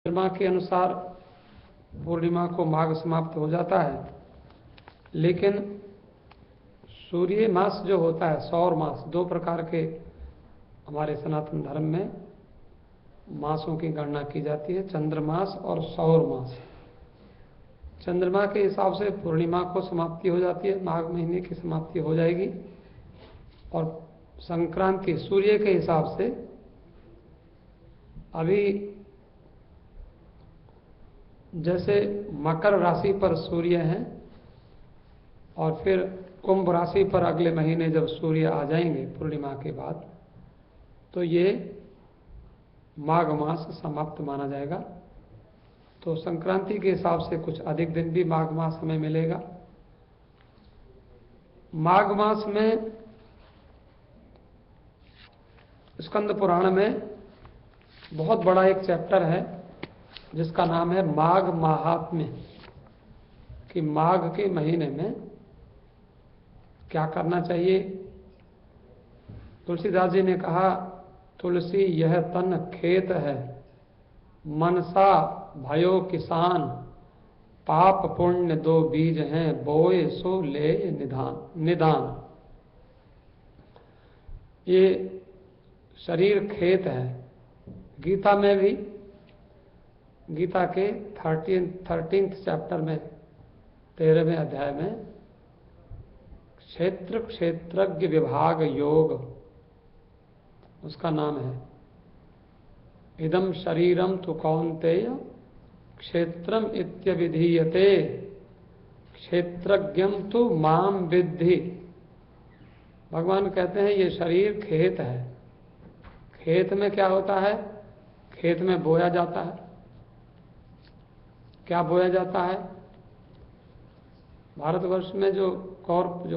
चंद्रमा के अनुसार पूर्णिमा को माघ समाप्त हो जाता है, लेकिन सूर्य मास जो होता है, सौर मास, दो प्रकार के हमारे सनातन धर्म में मासों की गणना की जाती है, चंद्रमास और सौर मास। चंद्रमा के हिसाब से पूर्णिमा को समाप्ति हो जाती है, माघ महीने की समाप्ति हो जाएगी, और संक्रांति सूर्य के हिसाब से अभी जैसे मकर राशि पर सूर्य हैं और फिर कुंभ राशि पर अगले महीने जब सूर्य आ जाएंगे पूर्णिमा के बाद, तो ये माघ मास समाप्त माना जाएगा। तो संक्रांति के हिसाब से कुछ अधिक दिन भी माघ मास हमें मिलेगा। माघ मास में स्कंद पुराण में बहुत बड़ा एक चैप्टर है जिसका नाम है माघ महात्म्य, कि माघ के महीने में क्या करना चाहिए। तुलसीदास जी ने कहा, तुलसी यह तन खेत है, मनसा भयो किसान, पाप पुण्य दो बीज हैं, बोए सो ले निदान। ये शरीर खेत है। गीता में भी, गीता के 13th चैप्टर में 13वें अध्याय में क्षेत्र क्षेत्रज्ञ विभाग योग, उसका नाम है इदम शरीरम तु कौन्तेय क्षेत्रम इत्यभिधीयते क्षेत्रज्ञम तु माम विद्धि। भगवान कहते हैं ये शरीर खेत है। खेत में क्या होता है? खेत में बोया जाता है। क्या बोया जाता है? भारतवर्ष में जो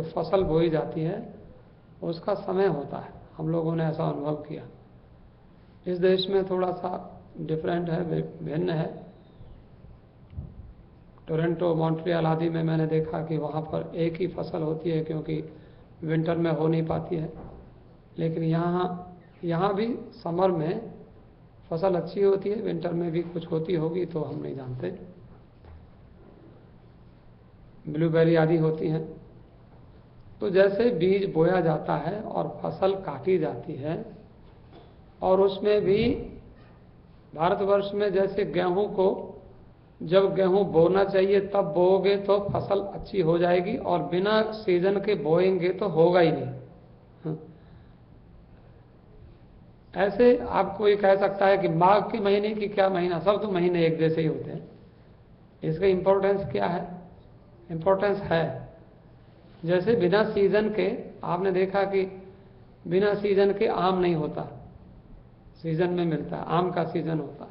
फसल बोई जाती है उसका समय होता है। हम लोगों ने ऐसा अनुभव किया। इस देश में थोड़ा सा डिफरेंट है, भिन्न है। टोरंटो, मॉन्ट्रियल आदि में मैंने देखा कि वहाँ पर एक ही फसल होती है क्योंकि विंटर में हो नहीं पाती है। लेकिन यहाँ भी समर में फसल अच्छी होती है, विंटर में भी कुछ होती होगी तो हम नहीं जानते। ब्लूबेरी आदि होती हैं। तो जैसे बीज बोया जाता है और फसल काटी जाती है, और उसमें भी भारतवर्ष में जैसे गेहूं को जब गेहूं बोना चाहिए तब बोओगे तो फसल अच्छी हो जाएगी, और बिना सीजन के बोएंगे तो होगा ही नहीं। ऐसे आप कोई कह सकता है कि माघ के महीने की क्या महीना, सब तो महीने एक जैसे ही होते हैं। इसका इम्पोर्टेंस क्या है? इम्पोर्टेंस है, जैसे बिना सीजन के, आपने देखा कि बिना सीजन के आम नहीं होता, सीजन में मिलता है। आम का सीजन होता है,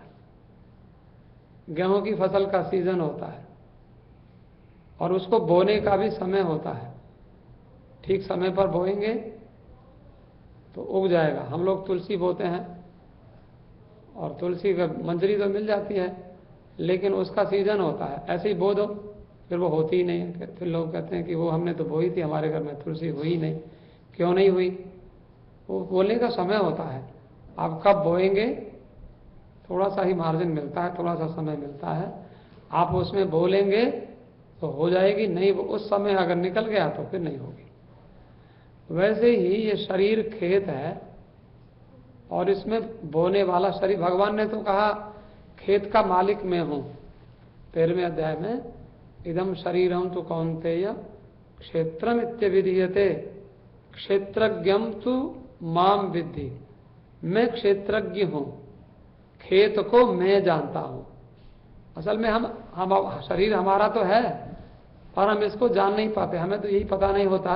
गेहूं की फसल का सीजन होता है, और उसको बोने का भी समय होता है। ठीक समय पर बोएंगे तो उग जाएगा। हम लोग तुलसी बोते हैं और तुलसी का मंजरी तो मिल जाती है, लेकिन उसका सीजन होता है। ऐसे ही बो दो, फिर वो होती ही नहीं है। फिर लोग कहते हैं कि वो हमने तो बोई थी, हमारे घर में तुलसी हुई ही नहीं। क्यों नहीं हुई? वो बोने का समय होता है। आप कब बोएंगे, थोड़ा सा ही मार्जिन मिलता है, थोड़ा सा समय मिलता है। आप उसमें बोलेंगे तो हो जाएगी, नहीं वो उस समय अगर निकल गया तो फिर नहीं होगी। वैसे ही ये शरीर खेत है, और इसमें बोने वाला शरीर, भगवान ने तो कहा खेत का मालिक मैं हूं 13वें अध्याय में, इदम शरीरम तु कौन्तेय क्षेत्रम इत्यभिधीयते क्षेत्रज्ञम तु माम विद्धि। मैं क्षेत्रज्ञ हूं, खेत को मैं जानता हूं। असल में हम शरीर हमारा तो है, पर हम इसको जान नहीं पाते। हमें तो यही पता नहीं होता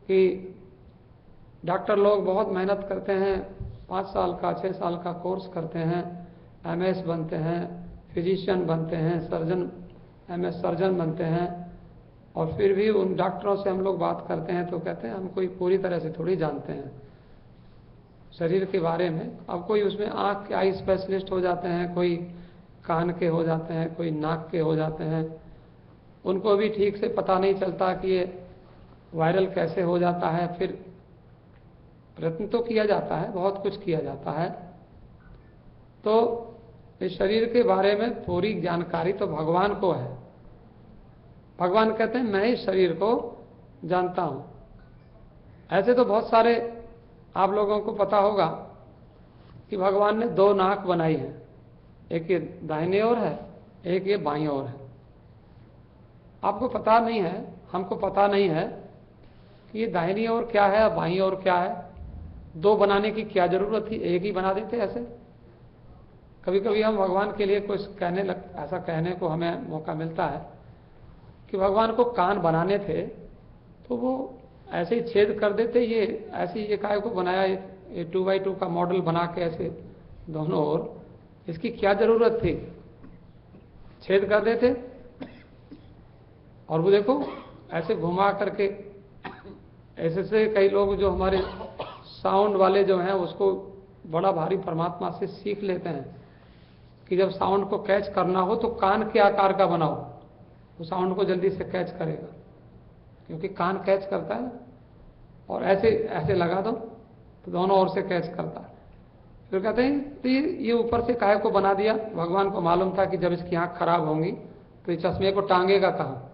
कि डॉक्टर लोग बहुत मेहनत करते हैं, 5 साल का 6 साल का कोर्स करते हैं, MS बनते हैं, फिजिशियन बनते हैं, सर्जन MS सर्जन बनते हैं, और फिर भी उन डॉक्टरों से हम लोग बात करते हैं तो कहते हैं हम कोई पूरी तरह से थोड़ी जानते हैं शरीर के बारे में। अब कोई उसमें आँख के आई स्पेशलिस्ट हो जाते हैं, कोई कान के हो जाते हैं, कोई नाक के हो जाते हैं। उनको भी ठीक से पता नहीं चलता कि ये वायरल कैसे हो जाता है। फिर प्रयत्न तो किया जाता है, बहुत कुछ किया जाता है। तो इस शरीर के बारे में पूरी जानकारी तो भगवान को है। भगवान कहते हैं मैं इस शरीर को जानता हूं। ऐसे तो बहुत सारे आप लोगों को पता होगा कि भगवान ने दो नाक बनाई है, एक ये दाहिनी ओर है, एक ये बाईं ओर है। आपको पता नहीं है, हमको पता नहीं है कि ये दाहिनी ओर क्या है और बाईं ओर क्या है। दो बनाने की क्या जरूरत थी, एक ही बना देते ऐसे। कभी कभी हम भगवान के लिए कुछ ऐसा कहने को हमें मौका मिलता है कि भगवान को कान बनाने थे तो वो ऐसे ही छेद कर देते, ये ऐसे ही काय को बनाया, ये 2x2 का मॉडल बना के ऐसे दोनों ओर, इसकी क्या जरूरत थी, छेद कर देते। और वो देखो ऐसे घुमा करके ऐसे से कई लोग जो हमारे साउंड वाले जो हैं उसको बड़ा भारी परमात्मा से सीख लेते हैं कि जब साउंड को कैच करना हो तो कान के आकार का बनाओ, वो साउंड को जल्दी से कैच करेगा, क्योंकि कान कैच करता है। और ऐसे ऐसे लगा दो तो दोनों ओर से कैच करता है। फिर कहते हैं तो ये ऊपर से काहे को बना दिया। भगवान को मालूम था कि जब इसकी आंख खराब होंगी तो इस चश्मे को टांगेगा कहाँ,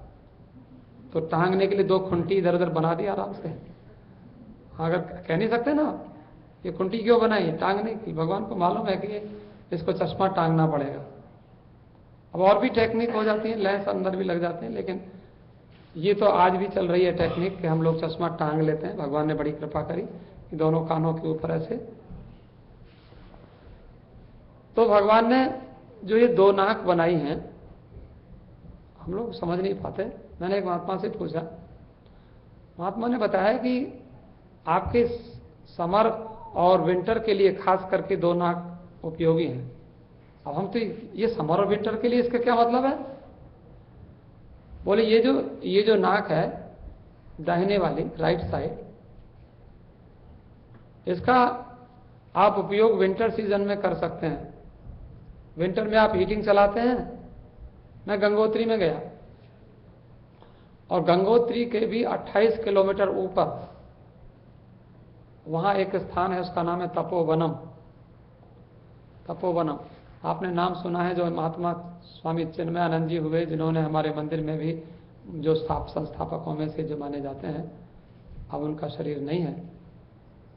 तो टांगने के लिए दो खुंटी इधर उधर बना दिया आराम से। अगर कह नहीं सकते ना ये खुंटी क्यों बनाई, टांगने की। भगवान को मालूम है कि इसको चश्मा टांगना पड़ेगा। अब और भी टेक्निक हो जाती है, लेंस अंदर भी लग जाते हैं, लेकिन ये तो आज भी चल रही है टेक्निक कि हम लोग चश्मा टांग लेते हैं। भगवान ने बड़ी कृपा करी कि दोनों कानों के ऊपर ऐसे। तो भगवान ने जो ये दो नाक बनाई हैं हम लोग समझ नहीं पाते। मैंने एक महात्मा से पूछा, महात्मा ने बताया कि आपके समर और विंटर के लिए खास करके दो नाक उपयोगी हैं। अब हम तो ये समर और विंटर के लिए इसका क्या मतलब है, बोले ये जो नाक है दाहिने वाली राइट साइड, इसका आप उपयोग विंटर सीजन में कर सकते हैं। विंटर में आप हीटिंग चलाते हैं। मैं गंगोत्री में गया और गंगोत्री के भी 28 किलोमीटर ऊपर वहां एक स्थान है, उसका नाम है तपोवनम। तपोवनम आपने नाम सुना है, जो महात्मा स्वामी चिन्मयानंद जी हुए, जिन्होंने हमारे मंदिर में भी जो संस्थापकों में से जो माने जाते हैं। अब उनका शरीर नहीं है।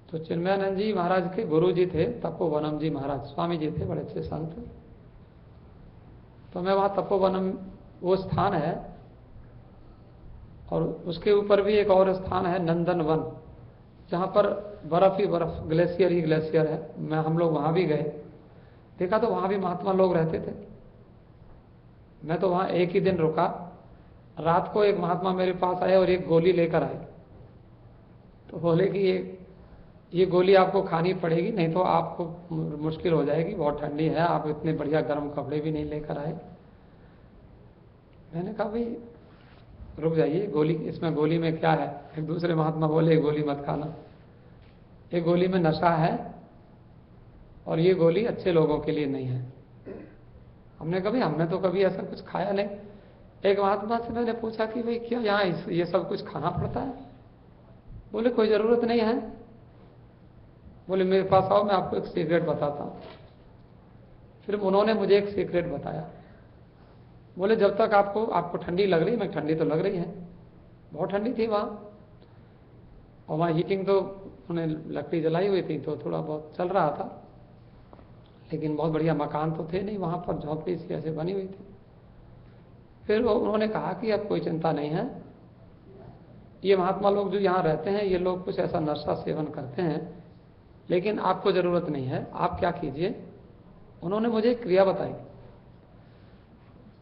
तो चिन्मयानंद जी महाराज के गुरु जी थे तपोवनम जी महाराज, स्वामी जी थे, बड़े अच्छे संत। तो मैं वहां तपोवनम वो स्थान है, और उसके ऊपर भी एक और स्थान है नंदन वन, जहां पर बर्फ ही बर्फ, ग्लेशियर ही ग्लेशियर है। हम लोग वहां भी गए, देखा तो वहां भी महात्मा लोग रहते थे। मैं तो वहां एक ही दिन रुका। रात को एक महात्मा मेरे पास आए और एक गोली लेकर आए। तो बोले कि ये गोली आपको खानी पड़ेगी, नहीं तो आपको मुश्किल हो जाएगी, बहुत ठंडी है, आप इतने बढ़िया गर्म कपड़े भी नहीं लेकर आए। मैंने कहा भाई रुक जाइए, गोली इसमें गोली में क्या है। एक दूसरे महात्मा बोले गोली मत खाना, ये गोली में नशा है और ये गोली अच्छे लोगों के लिए नहीं है। हमने तो कभी ऐसा कुछ खाया नहीं। एक महात्मा से मैंने पूछा कि भाई क्या यहाँ ये सब कुछ खाना पड़ता है। बोले कोई जरूरत नहीं है। बोले मेरे पास आओ, मैं आपको एक सीक्रेट बताता हूँ। फिर उन्होंने मुझे एक सीक्रेट बताया। बोले जब तक आपको ठंडी लग रही, मैं ठंडी तो लग रही है, बहुत ठंडी थी वहाँ, और वहाँ हीटिंग तो उन्होंने लकड़ी जलाई हुई थी तो थोड़ा बहुत चल रहा था, लेकिन बहुत बढ़िया मकान तो थे नहीं वहाँ पर, झोंपड़ी सी ऐसे बनी हुई थी। फिर उन्होंने कहा कि अब कोई चिंता नहीं है, ये महात्मा लोग जो यहाँ रहते हैं ये लोग कुछ ऐसा नशा सेवन करते हैं, लेकिन आपको जरूरत नहीं है। आप क्या कीजिए, उन्होंने मुझे एक क्रिया बताई।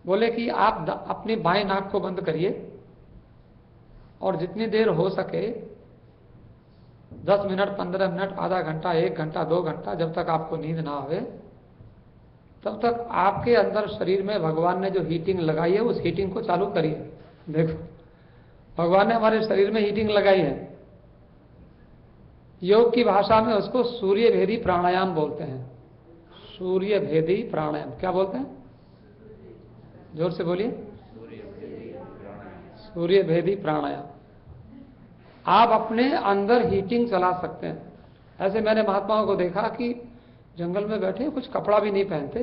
बोले कि आप अपनी बाएं नाक को बंद करिए और जितनी देर हो सके 10 मिनट, 15 मिनट, आधा घंटा, 1 घंटा, 2 घंटा, जब तक आपको नींद ना आवे तब तक आपके अंदर शरीर में भगवान ने जो हीटिंग लगाई है उस हीटिंग को चालू करिए। देखो भगवान ने हमारे शरीर में हीटिंग लगाई है। योग की भाषा में उसको सूर्य भेदी प्राणायाम बोलते हैं। सूर्य भेदी प्राणायाम क्या बोलते हैं, जोर से बोलिए। सूर्य भेदी प्राणायाम। आप अपने अंदर हीटिंग चला सकते हैं। ऐसे मैंने महात्माओं को देखा कि जंगल में बैठे कुछ कपड़ा भी नहीं पहनते,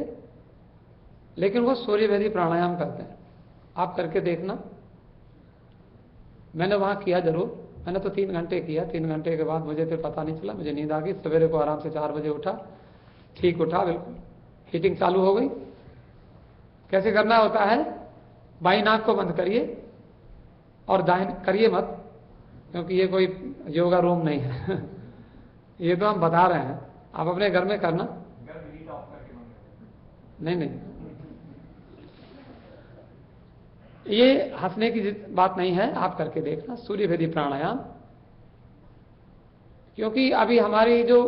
लेकिन वो सूर्यभेदी प्राणायाम करते हैं। आप करके देखना। मैंने वहाँ किया जरूर, मैंने तो 3 घंटे किया। 3 घंटे के बाद मुझे फिर पता नहीं चला, मुझे नींद आ गई। सवेरे को आराम से 4 बजे उठा, ठीक उठा, बिल्कुल हीटिंग चालू हो गई। कैसे करना होता है, बाई नाक को बंद करिए और दाहिने करिए मत, क्योंकि ये कोई योगा रूम नहीं है ये तो हम बता रहे हैं, आप अपने घर में करना। नहीं नहीं, ये हंसने की बात नहीं है, आप करके देखना सूर्यभेदी प्राणायाम। क्योंकि अभी हमारी जो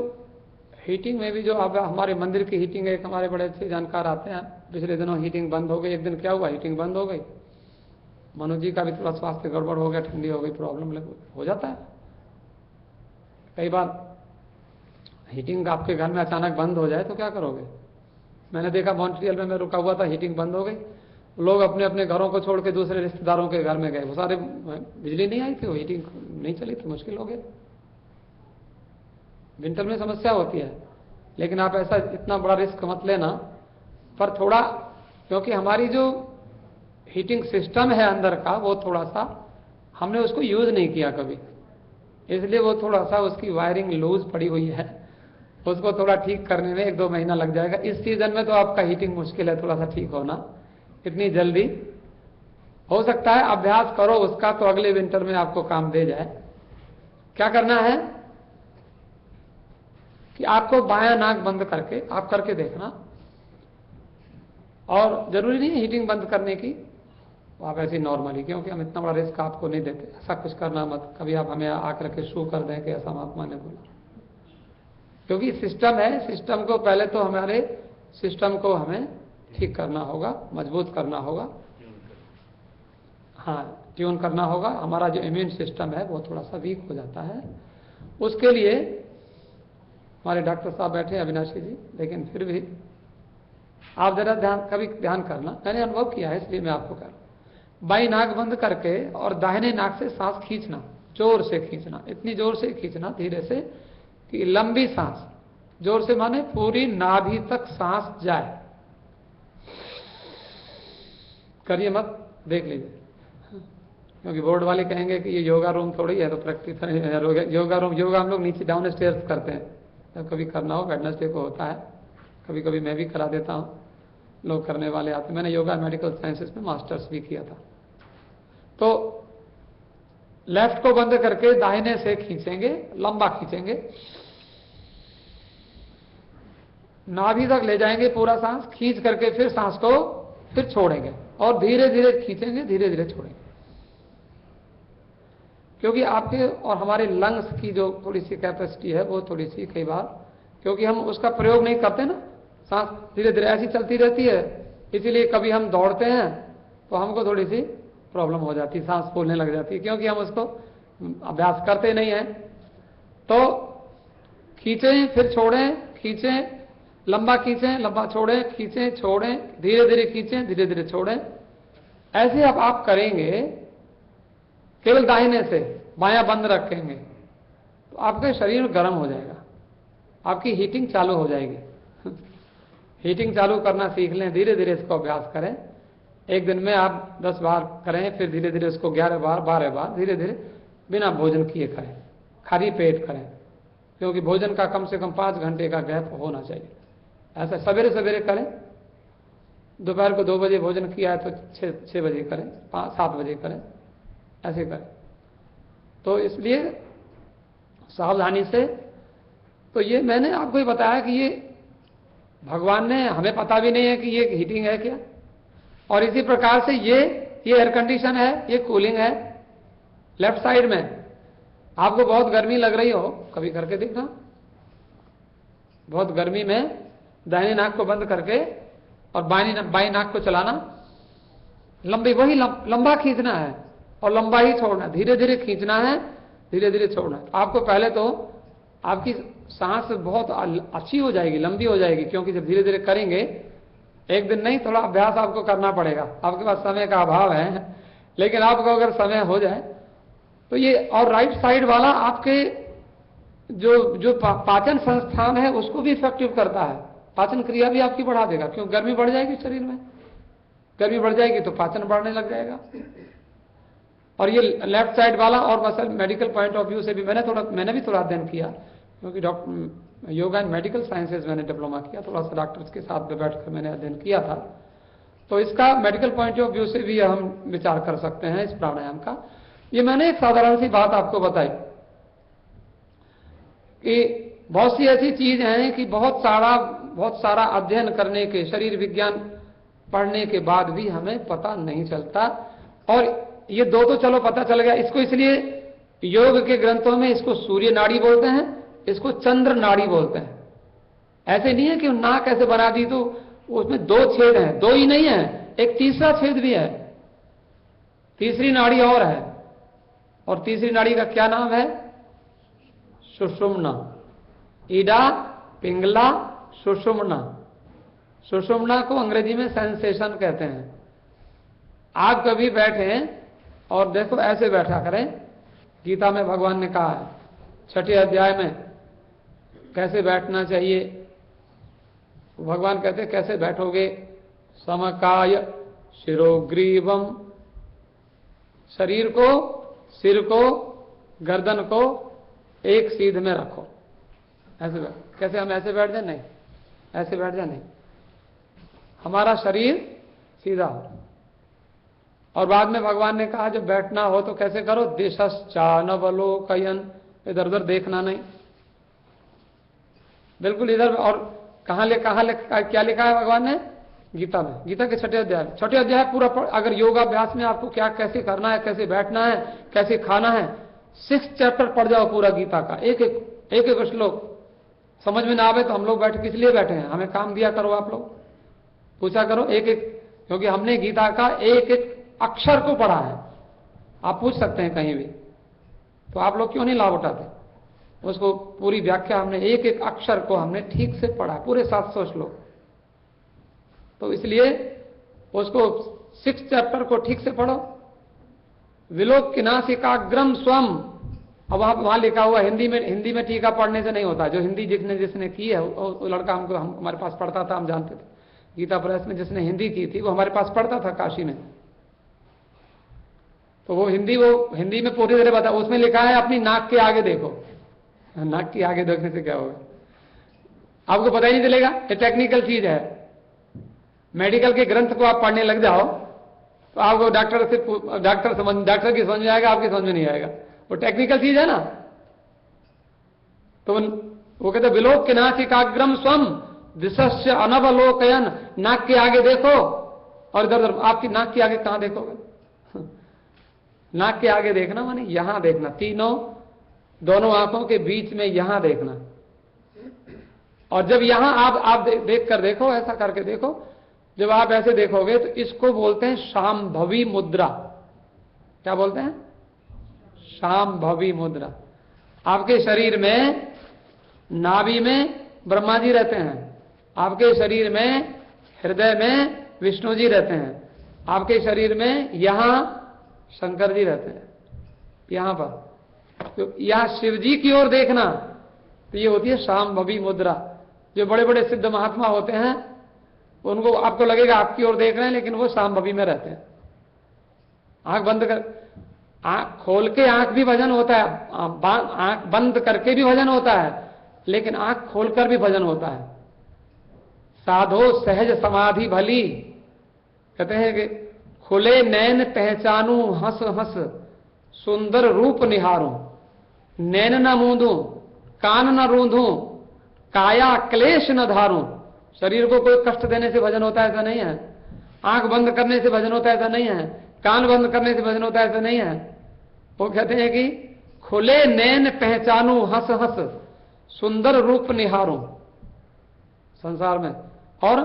हीटिंग में भी जो अब हमारे मंदिर की हीटिंग है, एक हमारे बड़े अच्छे जानकार आते हैं, पिछले दिनों हीटिंग बंद हो गई। एक दिन क्या हुआ, हीटिंग बंद हो गई। मनोज जी का भी थोड़ा स्वास्थ्य गड़बड़ हो गया, ठंडी हो गई, प्रॉब्लम हो जाता है कई बार। हीटिंग आपके घर में अचानक बंद हो जाए तो क्या करोगे। मैंने देखा मॉन्ट्रियल में मैं रुका हुआ था, हीटिंग बंद हो गई, लोग अपने अपने घरों को छोड़ के दूसरे रिश्तेदारों के घर में गए। वो सारे बिजली नहीं आई थी, वो हीटिंग नहीं चली थी, मुश्किल हो गया। विंटर में समस्या होती है, लेकिन आप ऐसा इतना बड़ा रिस्क मत लेना। पर थोड़ा, क्योंकि हमारी जो हीटिंग सिस्टम है अंदर का, वो थोड़ा सा हमने उसको यूज नहीं किया कभी, इसलिए वो थोड़ा सा उसकी वायरिंग लूज पड़ी हुई है। उसको थोड़ा ठीक करने में 1-2 महीना लग जाएगा। इस सीजन में तो आपका हीटिंग मुश्किल है थोड़ा सा ठीक होना, इतनी जल्दी। हो सकता है अभ्यास करो उसका तो अगले विंटर में आपको काम दे जाए। क्या करना है कि आपको बायां नाक बंद करके, आप करके देखना, और जरूरी नहीं है हीटिंग बंद करने की, आप ऐसे नॉर्मली, क्योंकि हम इतना बड़ा रिस्क आपको नहीं देते, ऐसा कुछ करना मत। कभी आप हमें आकर के शू कर दें कि ऐसा महात्मा ने बोला, क्योंकि सिस्टम है, सिस्टम को पहले तो हमारे सिस्टम को हमें ठीक करना होगा, मजबूत करना होगा, हाँ ट्यून करना होगा। हमारा जो इम्यून सिस्टम है वो थोड़ा सा वीक हो जाता है। उसके लिए हमारे डॉक्टर साहब बैठे हैं अविनाशी जी, लेकिन फिर भी आप जरा कभी ध्यान करना, मैंने अनुभव किया है इसलिए मैं आपको कह रहा हूं। बाई नाक बंद करके और दाहिने नाक से सांस खींचना, जोर से खींचना, इतनी जोर से खींचना धीरे से कि लंबी सांस, जोर से माने पूरी नाभि तक सांस जाए। करिए मत, देख लीजिए, क्योंकि बोर्ड वाले कहेंगे कि ये योगा रूम थोड़ी है, तो प्रैक्टिस योगा रूम, योगा हम लोग नीचे डाउन स्टेयर्स करते हैं। जब कभी करना हो, वेडनेसडे को होता है, कभी कभी मैं भी करा देता हूँ, लोग करने वाले आते। मैंने योगा मेडिकल साइंसेस में मास्टर्स भी किया था। तो लेफ्ट को बंद करके दाहिने से खींचेंगे, लंबा खींचेंगे, नाभि तक ले जाएंगे पूरा सांस, खींच करके फिर सांस को फिर छोड़ेंगे और धीरे धीरे खींचेंगे, धीरे धीरे छोड़ेंगे। क्योंकि आपके और हमारे लंग्स की जो थोड़ी सी कैपेसिटी है वो थोड़ी सी कई बार, क्योंकि हम उसका प्रयोग नहीं करते ना, सांस धीरे धीरे ऐसी चलती रहती है, इसीलिए कभी हम दौड़ते हैं तो हमको थोड़ी सी प्रॉब्लम हो जाती है, सांस फूलने लग जाती है, क्योंकि हम उसको अभ्यास करते नहीं हैं। तो खींचें फिर छोड़ें, खींचें लंबा, खींचें लंबा, छोड़ें, खींचें छोड़ें, धीरे धीरे खींचें, धीरे धीरे छोड़ें। ऐसे अब आप करेंगे केवल दाहिने से, बायां बंद रखेंगे तो आपके शरीर गर्म हो जाएगा, आपकी हीटिंग चालू हो जाएगी। हीटिंग चालू करना सीख लें, धीरे धीरे इसको अभ्यास करें। एक दिन में आप 10 बार करें, फिर धीरे धीरे उसको 11 बार, 12 बार, धीरे धीरे बिना भोजन किए करें, खाली पेट करें, क्योंकि भोजन का कम से कम 5 घंटे का गैप होना चाहिए। ऐसा सवेरे सवेरे करें, दोपहर को 2 बजे भोजन किया है तो 6 बजे करें, 7 बजे करें, ऐसे करें। तो इसलिए सावधानी से, तो ये मैंने आपको ही बताया कि ये भगवान ने, हमें पता भी नहीं है कि ये हीटिंग है क्या, और इसी प्रकार से ये एयर कंडीशन है, ये कूलिंग है। लेफ्ट साइड में आपको बहुत गर्मी लग रही हो, कभी करके देखना, बहुत गर्मी में दाहिनी नाक को बंद करके और बाई नाक को चलाना, लंबी, वही लंबा खींचना है और लंबा ही छोड़ना है, धीरे धीरे खींचना है, धीरे धीरे छोड़ना है। आपको पहले तो आपकी सांस बहुत अच्छी हो जाएगी, लंबी हो जाएगी, क्योंकि जब धीरे धीरे करेंगे, एक दिन नहीं, थोड़ा अभ्यास आपको करना पड़ेगा, आपके पास समय का अभाव है, लेकिन आपको अगर समय हो जाए तो ये, और राइट साइड वाला आपके जो पाचन संस्थान है उसको भी इफेक्टिव करता है, पाचन क्रिया भी आपकी बढ़ा देगा, क्योंकि गर्मी बढ़ जाएगी शरीर में, गर्मी बढ़ जाएगी तो पाचन बढ़ने लग जाएगा। और ये लेफ्ट साइड वाला, और muscle medical point of view से भी मैंने भी थोड़ा अध्ययन किया, क्योंकि doctor yoga and medical sciences मैंने डिप्लोमा किया, थोड़ा सा डॉक्टर्स के साथ में बैठकर मैंने अध्ययन किया था। तो इसका मेडिकल पॉइंट ऑफ व्यू से भी हम विचार कर सकते हैं इस प्राणायाम का। ये मैंने एक साधारण सी बात आपको बताई कि बहुत सी ऐसी चीज हैं कि बहुत सारा अध्ययन करने के, शरीर विज्ञान पढ़ने के बाद भी हमें पता नहीं चलता। और ये दो तो चलो पता चल गया, इसको इसलिए योग के ग्रंथों में इसको सूर्य नाड़ी बोलते हैं, इसको चंद्र नाड़ी बोलते हैं। ऐसे नहीं है कि नाक ऐसे बना दी तो उसमें दो छेद हैं, दो ही नहीं है, एक तीसरा छेद भी है, तीसरी नाड़ी और है। और तीसरी नाड़ी का क्या नाम है? सुषुम्ना। ईडा, पिंगला, सुषुम्ना। सुषुम्ना को अंग्रेजी में सेंसेशन कहते हैं। आप कभी बैठे और देखो, ऐसे बैठा करें। गीता में भगवान ने कहा है 6ठे अध्याय में कैसे बैठना चाहिए। भगवान कहते हैं कैसे बैठोगे? समकाय शिरोग्रीवम, शरीर को, सिर को, गर्दन को एक सीध में रखो। ऐसे कैसे हम ऐसे बैठ जाए? नहीं, ऐसे बैठ जाए नहीं, हमारा शरीर सीधा हो। और बाद में भगवान ने कहा जब बैठना हो तो कैसे करो? दिशश्चानवलोकयन, इधर उधर देखना नहीं, बिल्कुल इधर। और कहां क्या लिखा है भगवान ने? गीता में, गीता के 6ठे अध्याय। 6ठे अध्याय पूरा अगर योगाभ्यास में आपको क्या कैसे करना है, कैसे बैठना है, कैसे खाना है, 6 चैप्टर पढ़ जाओ पूरा गीता का, एक एक श्लोक। समझ में ना आवे तो हम लोग किस लिए बैठे हैं? हमें काम दिया करो, आप लोग पूछा करो एक एक, क्योंकि हमने गीता का एक एक अक्षर को पढ़ा है। आप पूछ सकते हैं कहीं भी, तो आप लोग क्यों नहीं लाभ उठाते? उसको पूरी व्याख्या हमने एक एक अक्षर को हमने ठीक से पढ़ा, पूरे 700 श्लोक। तो इसलिए उसको 6 चैप्टर को ठीक से पढ़ो। विलोकनासिकाग्रम स्वम, अब वहां लिखा हुआ हिंदी में टीका पढ़ने से नहीं होता। जो हिंदी जिसने की है वो लड़का हमारे पास पढ़ता था, हम जानते थे। गीता प्रेस में जिसने हिंदी की थी वो हमारे पास पढ़ता था काशी में। तो वो हिंदी में पूरी तरह बता, उसमें लिखा है अपनी नाक के आगे देखो। नाक के आगे देखने से क्या होगा? आपको पता ही नहीं चलेगा। ये टेक्निकल चीज है। मेडिकल के ग्रंथ को आप पढ़ने लग जाओ तो आपको डॉक्टर की समझ में आएगा, आपकी समझ में नहीं आएगा। वो टेक्निकल चीज है ना। तो वो कहते विलोक के नासिकाग्रम स्वम दिशस्य अनवलोकयन, नाक के आगे देखो। और इधर आपकी नाक के आगे कहां देखोगे? नाक के आगे देखना माने यहां देखना, दोनों आंखों के बीच में यहां देखना। और जब यहां आप देख कर देखो, ऐसा करके देखो। जब आप ऐसे देखोगे तो इसको बोलते हैं शांभवी मुद्रा। क्या बोलते हैं? शांभवी मुद्रा। आपके शरीर में नाभि में ब्रह्मा जी रहते हैं, आपके शरीर में हृदय में विष्णु जी रहते हैं, आपके शरीर में यहां शंकर जी रहते हैं, यहां पर। तो यहां शिव जी की ओर देखना, तो ये होती है शांभवी मुद्रा। जो बड़े बड़े सिद्ध महात्मा होते हैं उनको आपको लगेगा आपकी ओर देख रहे हैं, लेकिन वो शांभवी में रहते हैं। आंख बंद कर, आंख खोल के आंख भी भजन होता है, आंख बंद करके भी भजन होता है, लेकिन आंख खोलकर भी भजन होता है। साधो सहज समाधि भली, कहते हैं कि खुले नैन पहचानू हंस हंस सुंदर रूप निहारूं, नैन न मूंदूं कान न रूंधूं काया क्लेश न धारूं। शरीर को कोई कष्ट देने से भजन होता है ऐसा नहीं है। आंख बंद करने से भजन होता है ऐसा नहीं है। कान बंद करने से भजन होता है ऐसा नहीं है। वो कहते हैं कि खुले नैन पहचानू हंस हंस सुंदर रूप निहारूं संसार में। और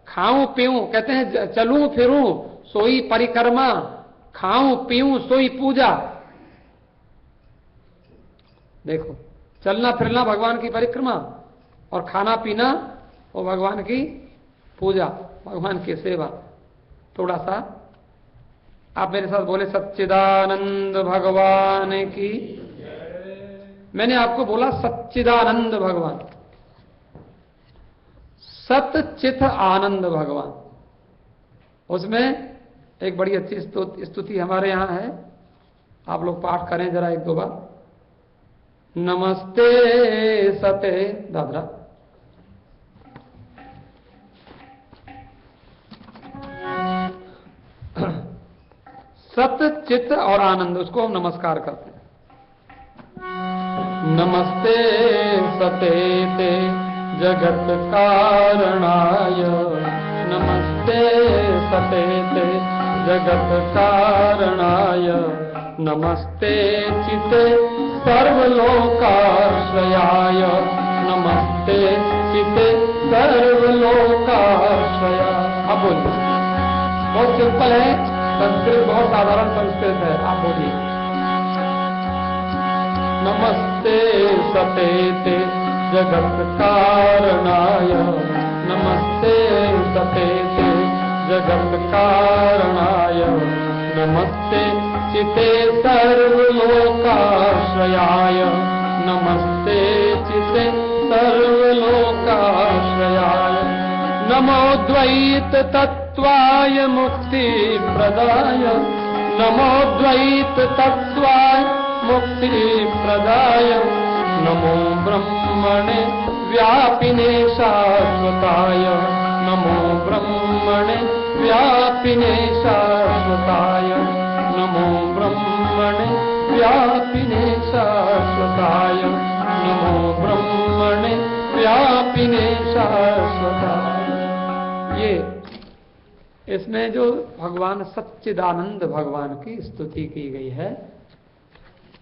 खाऊं पीऊं, कहते हैं चलूं फिरूं सोई परिक्रमा, खाऊं पीऊं सोई पूजा। देखो, चलना फिरना भगवान की परिक्रमा और खाना पीना वो भगवान की पूजा, भगवान की सेवा। थोड़ा सा आप मेरे साथ बोले सच्चिदानंद भगवान की। मैंने आपको बोला सच्चिदानंद भगवान, सत चित आनंद भगवान। उसमें एक बड़ी अच्छी स्तुति हमारे यहाँ है, आप लोग पाठ करें जरा एक दो बार। नमस्ते सते दादरा, सत चित और आनंद, उसको हम नमस्कार करते हैं। नमस्ते सते ते जगत कारणाय, नमस्ते सते ते जगत कारणाय, नमस्ते चिते सर्वलोकाश्रयाय, नमस्ते चिते सर्वलोकाश्रयाय। अब बोलिए, बहुत सिंपल है, संस्कृत बहुत साधारण संस्कृत है, आप बोलिए। नमस्ते सते ते जगत कारणाय, नमस्ते सते ते जगत कारणाय, नमस्ते चिते सर्वलोकाश्रयाय, नमस्ते चिते सर्वलोकाश्रयाय, नमो द्वैत तत्त्वाय मुक्ति प्रदाय, नमो द्वैत तत्त्वाय मुक्ति प्रदाय, नमो ब्रह्मणे व्यापिने शाश्वताय, नमो ब्रह्मणे व्यापिने शाश्वताय, नमो ब्रह्मणे व्यापिने शाश्वताय, नमो ब्रह्मणे व्यापिने शाश्वताय। ये इसमें जो भगवान सच्चिदानंद भगवान की स्तुति की गई है।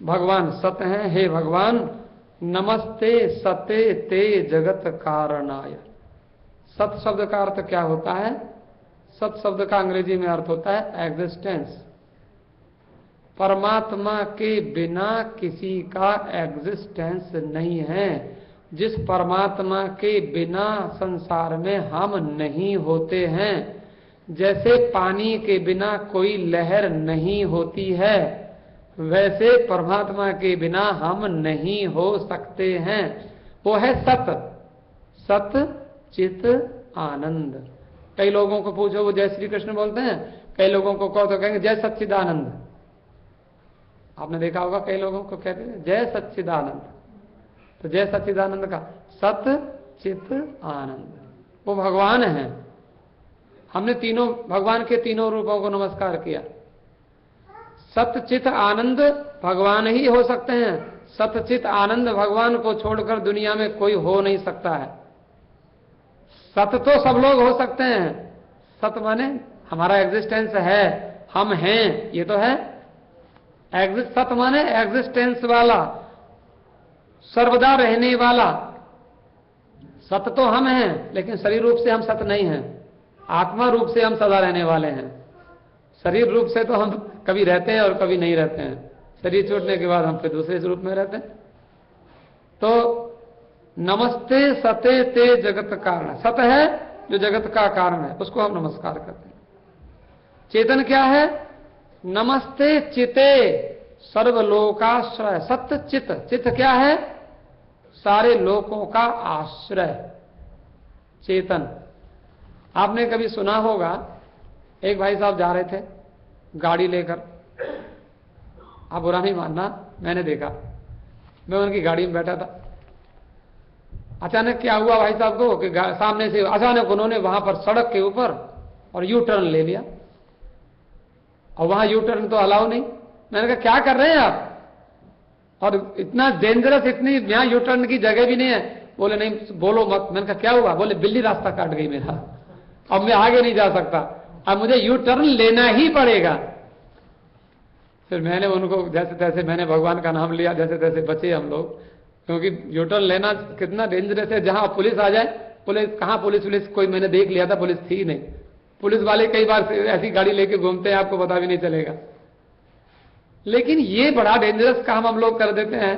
भगवान सत हैं, हे भगवान नमस्ते सते ते जगत कारणाय। सत शब्द का अर्थ क्या होता है? सत शब्द का अंग्रेजी में अर्थ होता है एग्जिस्टेंस। परमात्मा के बिना किसी का एग्जिस्टेंस नहीं है। जिस परमात्मा के बिना संसार में हम नहीं होते हैं, जैसे पानी के बिना कोई लहर नहीं होती है, वैसे परमात्मा के बिना हम नहीं हो सकते हैं। वो है सत, सत चित आनंद। कई लोगों को पूछो वो जय श्री कृष्ण बोलते हैं, कई लोगों को कहो तो कहेंगे जय सच्चिदानंद। आपने देखा होगा कई लोगों को कहते हैं जय सच्चिदानंद। तो जय सच्चिदानंद का सत चित आनंद, वो भगवान है। हमने तीनों भगवान के तीनों रूपों को नमस्कार किया। सतचित आनंद भगवान ही हो सकते हैं। सतचित आनंद भगवान को छोड़कर दुनिया में कोई हो नहीं सकता है। सत तो सब लोग हो सकते हैं। सत माने हमारा एग्जिस्टेंस है, हम हैं, ये तो है। सत माने एग्जिस्टेंस वाला, सर्वदा रहने वाला। सत तो हम हैं, लेकिन शरीर रूप से हम सत नहीं हैं। आत्मा रूप से हम सदा रहने वाले हैं। शरीर रूप से तो हम कभी रहते हैं और कभी नहीं रहते हैं। शरीर छूटने के बाद हम फिर दूसरे रूप में रहते हैं। तो नमस्ते सते ते जगत कारण। सत है जो जगत का कारण है, उसको हम नमस्कार करते हैं। चेतन क्या है? नमस्ते चिते सर्वलोकाश्रय। सत्य चित, चित क्या है? सारे लोकों का आश्रय। चेतन। आपने कभी सुना होगा, एक भाई साहब जा रहे थे गाड़ी लेकर, आप बुरा नहीं मानना, मैंने देखा, मैं उनकी गाड़ी में बैठा था। अचानक क्या हुआ भाई साहब को कि सामने से अचानक उन्होंने वहां पर सड़क के ऊपर और यू टर्न ले लिया, और वहां यू टर्न तो अलाउ नहीं। मैंने कहा क्या कर रहे हैं आप? और इतना डेंजरस, इतनी यहां यू टर्न की जगह भी नहीं है। बोले नहीं बोलो मत। मैंने कहा क्या हुआ? बोले बिल्ली रास्ता काट गई मेरा, अब मैं आगे नहीं जा सकता, अब मुझे यू टर्न लेना ही पड़ेगा। फिर मैंने उनको जैसे तैसे, मैंने भगवान का नाम लिया, जैसे तैसे बचे हम लोग, क्योंकि यू टर्न लेना कितना डेंजरस है। जहां पुलिस आ जाए, पुलिस कहां, पुलिस कोई मैंने देख लिया था, पुलिस थी नहीं। पुलिस वाले कई बार ऐसी गाड़ी लेके घूमते हैं, आपको पता भी नहीं चलेगा। लेकिन ये बड़ा डेंजरस काम हम लोग कर देते हैं।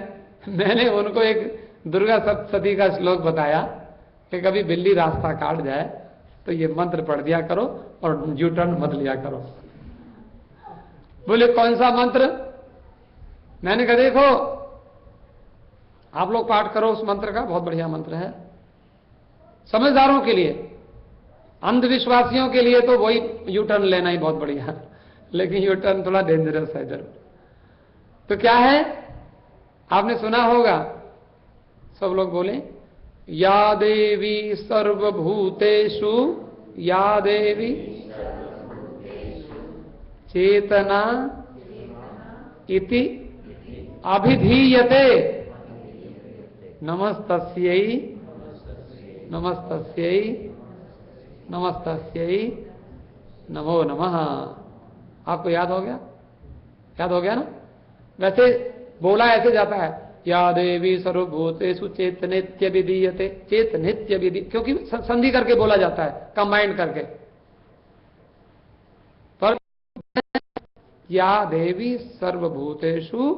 मैंने उनको एक दुर्गा सप्तशती का श्लोक बताया कि कभी बिल्ली रास्ता काट जाए तो ये मंत्र पढ़ दिया करो और यू टर्न मत लिया करो। बोले कौन सा मंत्र? मैंने कहा देखो आप लोग पाठ करो उस मंत्र का, बहुत बढ़िया मंत्र है समझदारों के लिए। अंधविश्वासियों के लिए तो वही यू टर्न लेना ही बहुत बढ़िया, लेकिन यू टर्न थोड़ा डेंजरस है जरूर। तो क्या है, आपने सुना होगा, सब लोग बोले, या देवी सर्वभूतेषु या देवी चेतना इति अभिधीयते नमस्तस्यै नमस्तस्यै नमस्तस्यै नमो नमः। आपको याद हो गया? याद हो गया ना? वैसे बोला ऐसे जाता है, या देवी सर्वभूतेषु चेतनित्य विधीयते, चेतनित्य विधि, क्योंकि संधि करके बोला जाता है, कंबाइंड करके। पर या देवी सर्वभूतेषु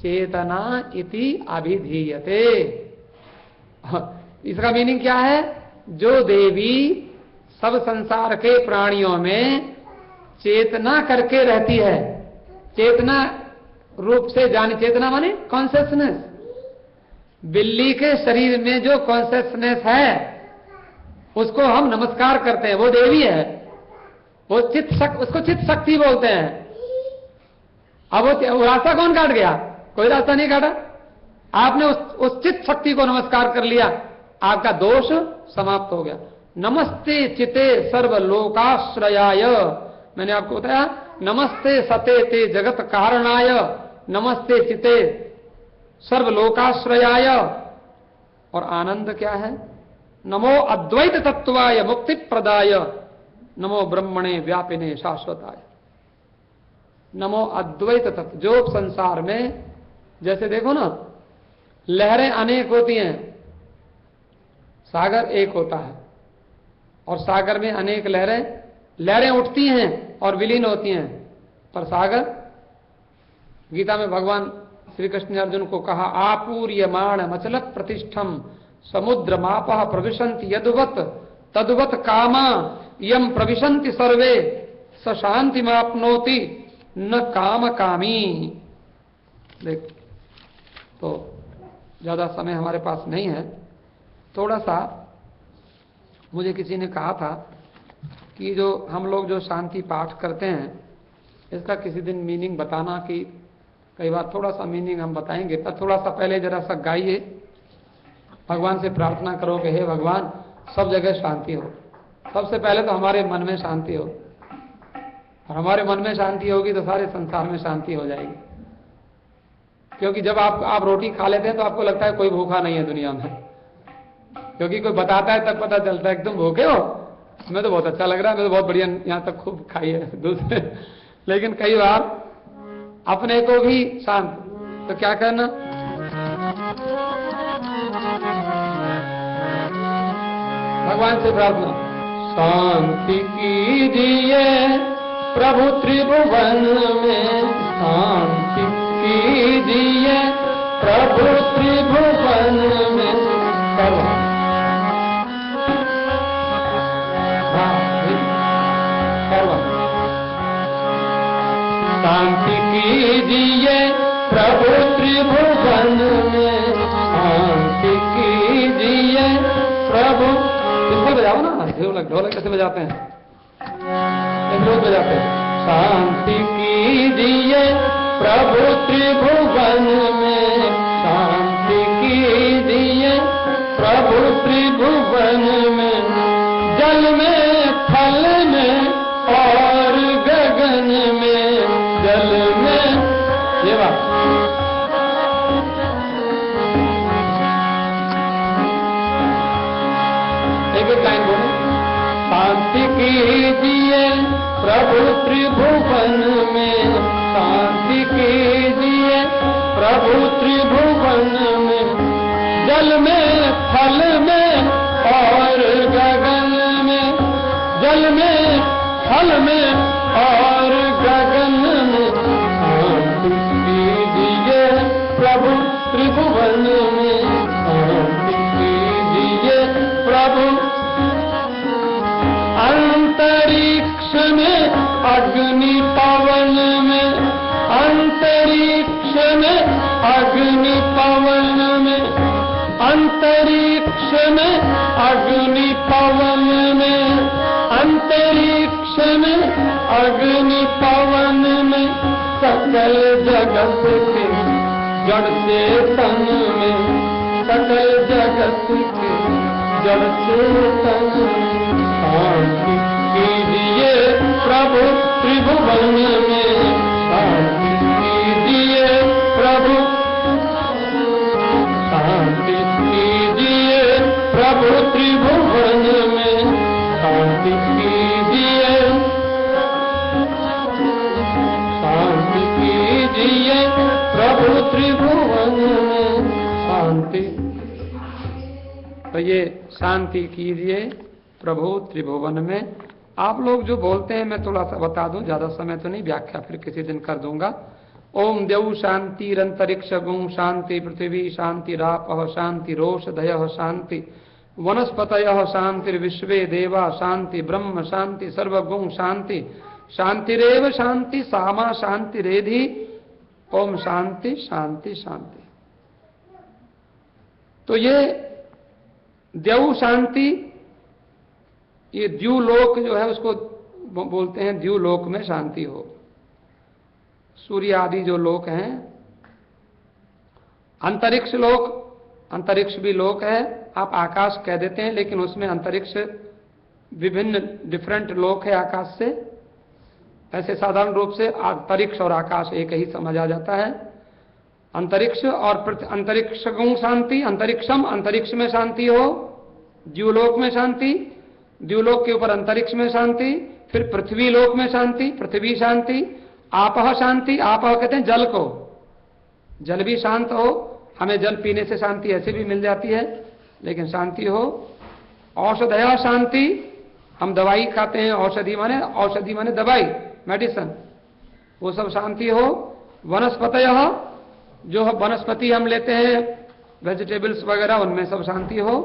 चेतना इति अभिधीयते, इसका मीनिंग क्या है? जो देवी सब संसार के प्राणियों में चेतना करके रहती है, चेतना रूप से जानी, चेतना माने कॉन्शियसनेस, बिल्ली के शरीर में जो कॉन्शियसनेस है उसको हम नमस्कार करते हैं, वो देवी है, वो उसको चित्त शक्ति बोलते हैं। अब वो रास्ता कौन काट गया? कोई रास्ता नहीं काटा, आपने उस चित्त शक्ति को नमस्कार कर लिया, आपका दोष समाप्त हो गया। नमस्ते चिते सर्वलोकाश्रयाय, मैंने आपको बताया, नमस्ते सते ते जगत कारणाय, नमस्ते चिते सर्वलोकाश्रयाय। और आनंद क्या है? नमो अद्वैत तत्वाय मुक्ति प्रदाय, नमो ब्रह्मणे व्यापिने शाश्वताय। नमो अद्वैत तत्व, जो संसार में, जैसे देखो ना, लहरें अनेक होती हैं, सागर एक होता है, और सागर में अनेक लहरें उठती हैं और विलीन होती हैं, पर सागर, गीता में भगवान श्री कृष्ण ने अर्जुन को कहा, आपूर्यमाण मचल प्रतिष्ठम समुद्र मापः प्रविशन्ति यदुवत तदुवत कामा यम प्रविशन्ति सर्वे स शांति मापनोति न काम कामी। देख, तो ज्यादा समय हमारे पास नहीं है, थोड़ा सा मुझे किसी ने कहा था कि जो हम लोग जो शांति पाठ करते हैं, इसका किसी दिन मीनिंग बताना, कि कई बार थोड़ा सा मीनिंग हम बताएंगे, पर थोड़ा सा पहले जरा सा गाइए, भगवान से प्रार्थना करो कि हे भगवान सब जगह शांति हो। सबसे पहले तो हमारे मन में शांति हो, और हमारे मन में शांति होगी तो सारे संसार में शांति हो जाएगी। क्योंकि जब आप रोटी खा लेते हैं तो आपको लगता है कोई भूखा नहीं है दुनिया में, क्योंकि कोई बताता है तब पता चलता है कि तुम भूखे हो, मैं तो बहुत अच्छा लग रहा है, मैं तो बहुत बढ़िया यहाँ तक खूब खाई है दूसरे। लेकिन कई बार अपने को भी शांत, तो क्या करना? भगवान से प्रार्थना, शांति कीजिए प्रभु त्रिभुवन में, शांति कीजिए प्रभु त्रिभुवन में। शांति कीजिए प्रभु त्रिभुवन में, शांति कीजिए प्रभु। इससे बजाओ ना, ढोलक कैसे बजाते हैं, रोज बजाते हैं। शांति कीजिए प्रभु त्रिभुवन में, शांति कीजिए प्रभु त्रिभुवन में, जल में थल में और गगन में, जल में, ये बात एक लाइन बोलो। शांति कीजिए प्रभु त्रिभुवन में, शांति कीजिए प्रभु त्रिभुवन में, जल में थल में और गगन में, जल में थल में और गगन में, शांति कीजिए प्रभु त्रिभुवन में, शांति कीजिए प्रभु। अंतरिक्ष में अग्नि पवन में, अंतरिक्ष में अग्नि पवन में, अंतरिक्ष में अग्नि पवन में, में, अग्नि पवन में, सकल जगत के जड़ चेतन में, सकल जगत के जड़ चेतन में शांति कीजिए प्रभु त्रिभुवन में, शांति कीजिए प्रभु, शांति कीजिए प्रभु त्रिभुवन में, शांति कीजिए, शांति कीजिए प्रभु त्रिभुवन में, शांति। तो ये शांति कीजिए प्रभु त्रिभुवन में। आप लोग जो बोलते हैं मैं थोड़ा सा बता दूं, ज्यादा समय तो नहीं, व्याख्या फिर किसी दिन कर दूंगा। ओम देव शांतिरंतरिक्ष गुं शांति, पृथ्वी शांतिरापः शांतिरोषधयः शांति, वनस्पतयः शांतिर्विश्वे देवा शांति, ब्रह्म शांति, सर्वगुण शांति, शांतिरेव शांति, सामा शांतिरेधि। ओम शांति शांति शांति। तो ये देव शांति, ये द्युलोक जो है उसको बोलते हैं द्युलोक में शांति हो। सूर्य आदि जो लोक हैं, अंतरिक्ष लोक, अंतरिक्ष भी लोक है, आप आकाश कह देते हैं लेकिन उसमें अंतरिक्ष विभिन्न डिफरेंट लोक है आकाश से। ऐसे साधारण रूप से अंतरिक्ष और आकाश एक ही समझा जाता है। अंतरिक्ष और अंतरिक्ष गुण शांति, अंतरिक्षम, अंतरिक्ष में शांति हो, द्युलोक में शांति, द्युलोक के ऊपर अंतरिक्ष में शांति, फिर पृथ्वी लोक में शांति, पृथ्वी शांति, आपह शांति, आपह कहते हैं जल को, जल भी शांत हो, हमें जल पीने से शांति ऐसे भी मिल जाती है लेकिन शांति हो। औषधया शांति, हम दवाई खाते हैं, औषधि माने दवाई, मेडिसिन, वो सब शांति हो। वनस्पतयः, जो वनस्पति हम लेते हैं वेजिटेबल्स वगैरह, उनमें सब शांति हो।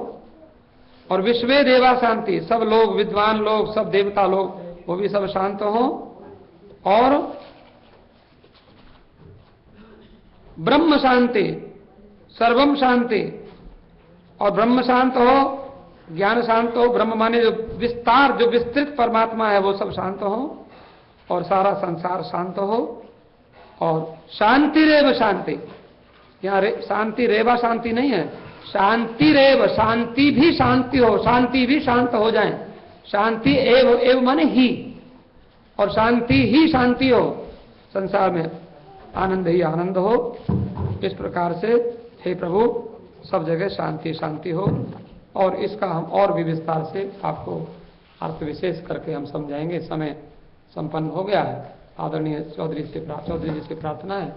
और विश्वे देवा शांति, सब लोग, विद्वान लोग, सब देवता लोग, वो भी सब शांत हो। और ब्रह्म शांति, सर्वम शांति, और ब्रह्म शांत हो, ज्ञान शांत हो, ब्रह्म माने जो विस्तार, जो विस्तृत परमात्मा है वो सब शांत हो, और सारा संसार शांत हो। और शांति रेव शांति, यहाँ शांति रेवा शांति नहीं है, शांति रेव, शांति भी शांति हो, शांति भी शांत हो जाए। शांति एव, एव माने ही, और शांति ही शांति हो, संसार में आनंद ही आनंद हो। इस प्रकार से हे प्रभु सब जगह शांति शांति हो। और इसका हम और भी विस्तार से आपको अर्थ विशेष करके हम समझाएंगे। समय संपन्न हो गया है। आदरणीय चौधरी जी से प्रार्थना है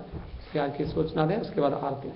कि आज की सूचना दें, उसके बाद आरती।